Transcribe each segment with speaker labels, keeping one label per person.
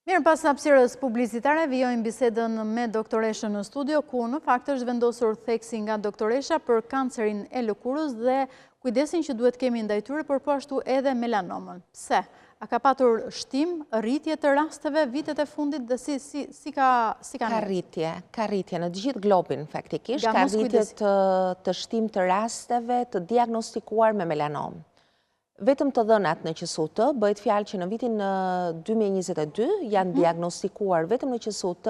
Speaker 1: Mirë, pas hapësirës publicitare, vijojmë bisedën me doktoreshën në studio, ku në fakt është vendosur theksi nga doktoresha për kancerin e lëkurës dhe kujdesin që duhet kemi ndaj tyre, por po ashtu edhe melanomën. Pse? A ka patur shtim, rritje të rasteve vitet e fundit dhe si ka
Speaker 2: Ka rritje në gjithë globin, faktikisht, ka rritje të shtim të rasteve të diagnostikuar me melanom. Vetëm të dhënat në QSUT, bëhet fjalë që në vitin 2022 janë diagnostikuar vetëm në QSUT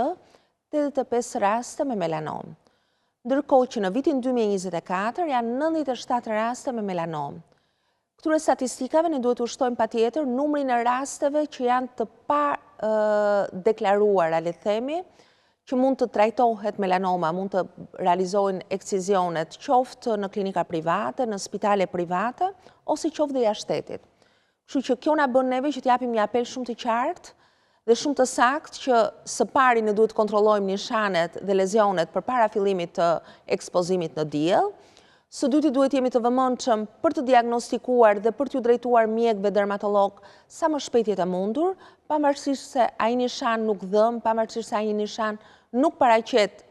Speaker 2: 85 raste me melanom. Ndërkohë që në vitin 2024 janë 97 raste me melanom. Këtyre statistikave ne duhet të ushtojmë patjetër numrin e rasteve që janë të pa deklaruara, le të themi, që mund të trajtohet melanoma, mund të realizojnë ekscizionet qoftë në klinika private, në spitale private, ose qoftë dhe jashtë shtetit. Kështu që kjo na bën neve që t'japim një apel shumë të qartë dhe shumë të saktë që së pari ne duhet të kontrollojmë nishanet dhe lezionet përpara fillimit të ekspozimit në diell. Së dyti duhet jemi të vëmendshëm për të diagnostikuar dhe për t'ju drejtuar mjekëve dermatolog sa më shpejt jetë e mundur, pavarësisht se ai nishan nuk dhëm, pavarësisht se ai nishan nuk paraqet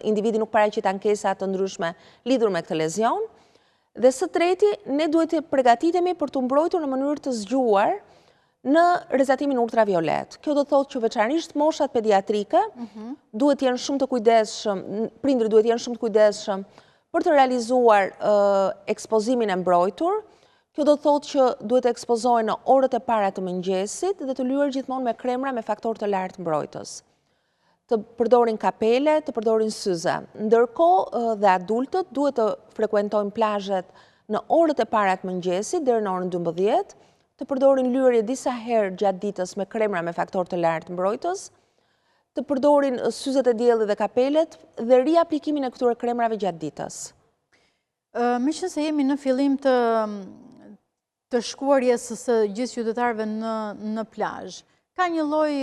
Speaker 2: individi nuk paraqet ankesa të ndryshme lidhur me këtë lezion. Dhe së treti, ne duhet të përgatitemi për të mbrojtur në mënyrë të zgjuar në rrezatimin ultraviolet. Kjo do të thotë që veçanërisht moshat pediatrike duhet të jenë shumë të kujdesshëm, prindërit duhet të jenë shumë të kujdesshëm për të realizuar ekspozimin e mbrojtur. Kjo do të thotë që duhet të ekspozohen në orët e para të mëngjesit dhe të lyer gjithmonë me kremra me faktor të lartë mbrojtës. Të përdorin kapele, të përdorin syze. Ndërkohë dhe adultët duhet të frekuentojnë plazhet në orët e para të mëngjesit deri në orën 12, të përdorin lyerje disa herë gjatë ditës me kremra me faktor të lartë mbrojtës, të përdorin syzet e diellit dhe kapelet dhe riaplikimin e këtyre kremrave gjatë ditës.
Speaker 1: Meqense jemi në fillim të shkuarjes së gjithë qytetarëve në plazh, ka një lloj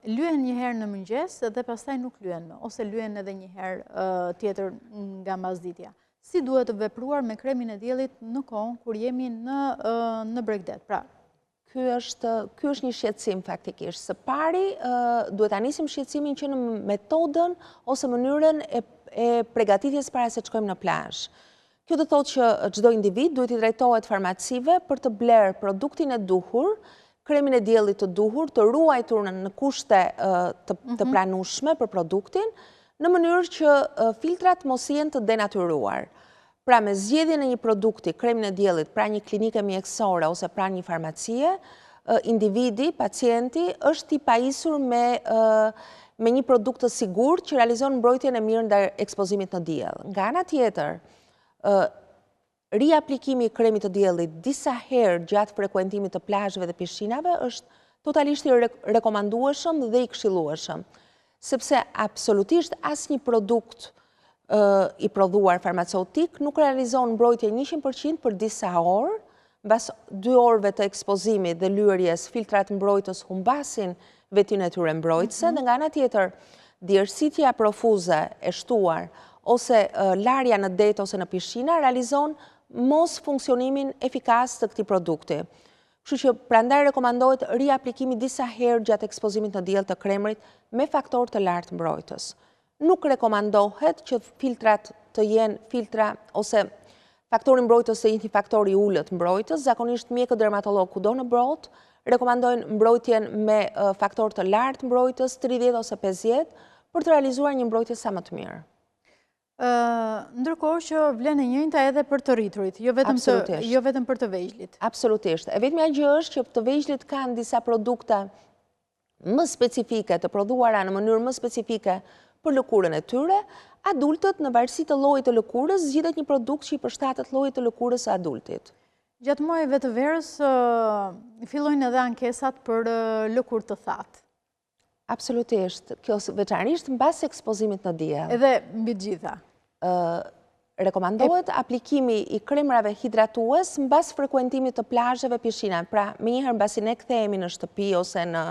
Speaker 1: lyen një herë në mëngjes dhe pastaj nuk lyen më, ose lyen edhe një herë tjetër nga mbasditja. Si duhet të vepruar me kremin e diellit në kohën kur jemi në Bregdet? Pra,
Speaker 2: ky është një shqetësim faktikisht. Së pari duhet ta nisim shqetësimin që në metodën ose mënyrën e përgatitjes para se të shkojmë në plazh. Kjo do të thotë që çdo individ duhet i drejtohet farmacive për të bler produktin e duhur, kremin e diellit të duhur, të ruajtur në kushte të pranueshme për produktin, në mënyrë që filtrat mos jenë të denatyruar. Pra me zgjedhjen e një produkti, kremin e diellit, pra një klinike mjekësore ose pra një farmacie, individi, pacienti, është i pajisur me një produkt të sigurt që realizon mbrojtjen e mirë ndaj ekspozimit në diell. Nga ana tjetër, riaplikimi i kremit të diellit disa herë gjatë frekuentimit të plazheve dhe pishinave është totalisht i rekomandueshëm dhe i këshillueshëm, sepse absolutisht asnjë produkt i prodhuar farmaceutik nuk realizon mbrojtje 100% për disa orë. Mbas 2 orëve të ekspozimit dhe lyerjes, filtrat mbrojtës humbasin vetin e tyre mbrojtëse, dhe nga ana tjetër, djersitja profuze e shtuar ose larja në det ose në pishina realizon mos funksionimin efikas të këtij produkti. Kështu që prandaj rekomandohet riaplikimi disa herë gjatë ekspozimit në diell të kremrit me faktor të lartë mbrojtës. Nuk rekomandohet që filtrat të jenë filtra ose faktori mbrojtës të jenë një faktor i ulët mbrojtës. Zakonisht mjekët dermatolog kudo në botë rekomandojnë mbrojtjen me faktor të lartë mbrojtës 30 ose 50 për të realizuar një mbrojtje sa më të mirë.
Speaker 1: Ndërkohë që vlen e njëjta edhe për të rriturit, jo vetëm për të vegjëlit.
Speaker 2: Absolutisht. E vetmja gjë është që të vegjëlit kanë disa produkte më specifike, të prodhuara në mënyrë më specifike për lëkurën e tyre. Adultët, në varësi të llojit të lëkurës, zgjidhet një produkt që i përshtatet llojit të lëkurës së adultit.
Speaker 1: Gjatë muajve të verës fillojnë edhe ankesat për lëkurë të thatë.
Speaker 2: Absolutisht. Kjo veçanërisht mbas ekspozimit në diell.
Speaker 1: Edhe mbi të gjitha.
Speaker 2: Rekomandohet aplikimi i kremrave hidratues mbas frekuentimit të plazheve, pishinave. Pra, menjëherë mbasi ne kthehemi në shtëpi ose në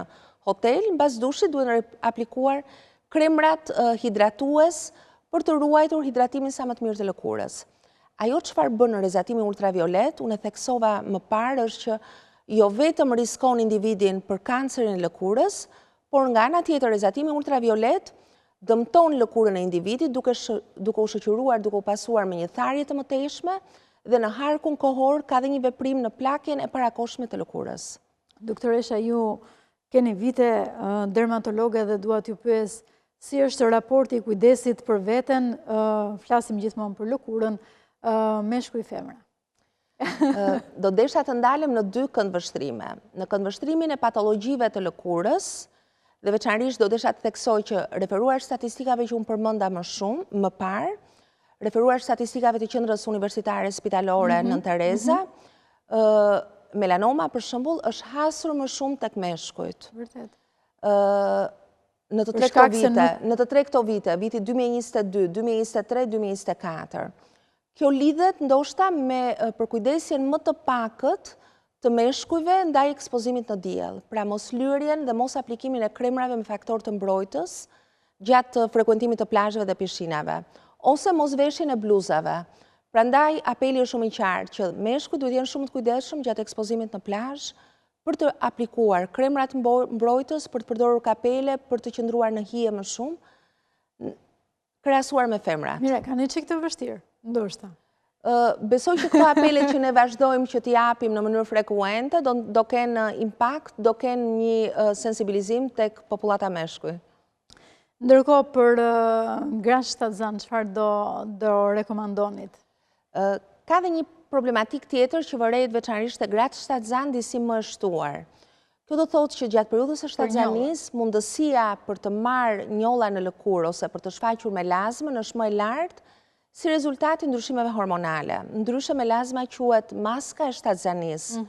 Speaker 2: hotel, mbas dushit duhen aplikuar kremrat hidratues për të ruajtur hidratimin sa më të mirë të lëkurës. Ajo çfarë bën në rrezatimin ultraviolet, unë e theksova më parë, është që jo vetëm riskon individin për kancerin e lëkurës, por nga ana tjetër rezatimi ultraviolet dëmton lëkurën e individit duke u shoqëruar, duke u pasuar me një tharje të mëtejshme dhe në harkun kohor ka dhe një veprim në plakjen e parakoshme të lëkurës.
Speaker 1: Doktoresha, ju keni vite dermatologe dhe dua t'ju pyes si është raporti i kujdesit për veten, flasim gjithmonë për lëkurën, meshkuj femra.
Speaker 2: Do desha të ndalem në dy këndvështrime. Në këndvështrimin e patologjive të lëkurës, dhe veçanërisht do desha të theksoj që referuar statistikave që unë përmenda më shumë, më parë, referuar statistikave të Qendrës Universitare Spitalore Nën Tereza, melanoma, për shembull, është hasur më shumë tek meshkujt.
Speaker 1: Vërtet.
Speaker 2: Në të tre këto vite, viti 2022, 2023, 2024. Kjo lidhet ndoshta me përkujdesjen më të pakët të meshkujve ndaj ekspozimit në diell, pra mos lyrjen dhe mos aplikimin e kremrave me faktor të mbrojtës gjatë frekuentimit të plazheve dhe pishinave, ose mos veshjen e bluzave. Prandaj apeli është shumë i qartë që meshkujt duhet jenë shumë të kujdesshëm gjatë ekspozimit në plazh për të aplikuar kremrat mbrojtës, për të përdorur kapele, për të qëndruar në hije më shumë, krahasuar me femrat.
Speaker 1: Mire, ka një çik të vështirë, ndoshta.
Speaker 2: Besoj që këto apele që ne vazhdojmë që t'i japim në mënyrë frekuente do kenë impakt, do kenë një sensibilizim tek popullata meshkuj.
Speaker 1: Ndërkohë për gratë shtatzan, çfarë do rekomandonit?
Speaker 2: Ka dhe një problematik tjetër që vërehet veçanërisht te gratë shtatzan disi më shtuar. Kjo do thotë që gjatë periudhës së shtatzanisë mundësia për të marrë njolla në lëkurë ose për të shfaqur melazmën është më e lartë si rezultati i ndryshimeve hormonale. Ndryshe melazma quhet maska e shtatzanisë.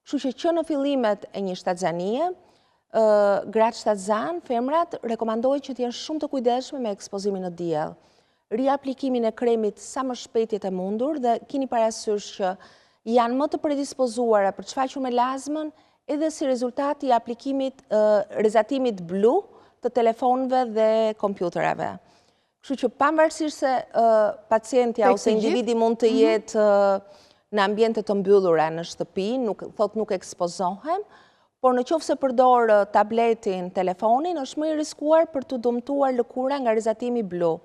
Speaker 2: Kështu që në fillimet e një shtatzanie, gratë shtatzan, femrat rekomandohet që të jenë shumë të kujdesshme me ekspozimin në diell. Riaplikimin e kremit sa më shpejt e mundur dhe keni parasysh që janë më të predispozuara për të shfaqur melazmën edhe si rezultat i aplikimit rezatimit blu të telefonëve dhe kompjuterave. Kështu që pavarësisht se pacientja ose individi mund të jetë në ambiente të mbyllura në shtëpi, nuk ekspozohem, por në qoftë se përdor tabletin, telefonin, është më i riskuar për të dëmtuar lëkura nga rezatimi blu.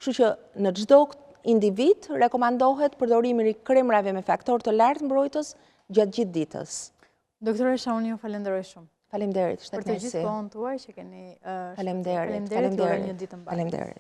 Speaker 2: Kështu që në çdo individ rekomandohet përdorimi i kremrave me faktor të lartë mbrojtës gjatë gjithë ditës.
Speaker 1: Doktoresha, unë ju falenderoj shumë.
Speaker 2: Faleminderit,
Speaker 1: për të gjithë kohën tuaj që keni
Speaker 2: Faleminderit.
Speaker 1: Faleminderit, ju uroj një ditë mbarë.
Speaker 2: Faleminderit.